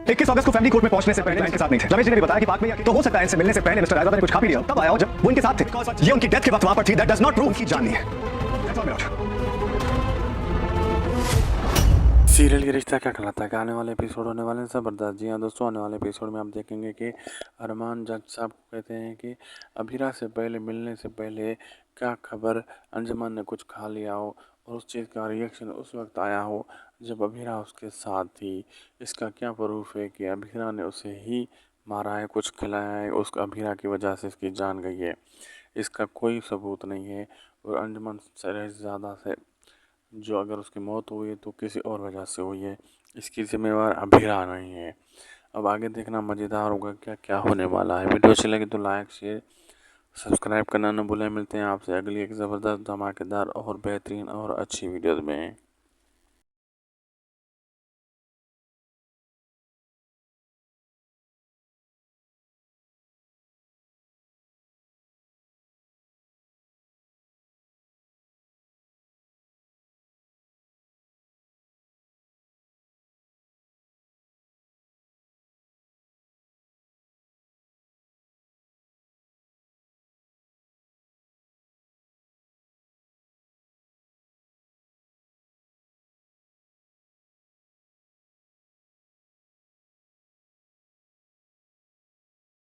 21 अगस्त को family court में पहुंचने से पहले इनके साथ नहीं थे। रमेश जी ने भी बताया कि पार्क में तो हो सकता है इनसे मिलने से पहले मिस्टर रायजादा ने कुछ खा पी लिया, तब आया हो जब वो इनके साथ थे। ये उनकी डेथ के वक्त वहां पर थी, दैट डज नॉट प्रूव उनकी जान नहीं है। सीरियल ये रिश्ता क्या कहलाता है कि आने वाले एपिसोड होने वाले हैं ज़बरदस्त। जी हाँ दोस्तों, आने वाले एपिसोड में आप देखेंगे कि अरमान जज साहब को कहते हैं कि अभीरा से पहले मिलने से पहले क्या खबर अंजुमन ने कुछ खा लिया हो, और उस चीज़ का रिएक्शन उस वक्त आया हो जब अभीरा उसके साथ थी। इसका क्या प्रूफ है कि अभीरा ने उसे ही मारा है, कुछ खिलाया है, उस अभीरा की वजह से इसकी जान गई है। इसका कोई सबूत नहीं है। और अंजुमन ज़्यादा से जो अगर उसकी मौत हुई है तो किसी और वजह से हुई है, इसकी जिम्मेवार अभीरा नहीं है। अब आगे देखना मज़ेदार होगा क्या क्या होने वाला है। वीडियो अच्छी लगी तो लाइक शेयर सब्सक्राइब करना न भूलें। मिलते हैं आपसे अगली एक ज़बरदस्त धमाकेदार और बेहतरीन और अच्छी वीडियोज़ में।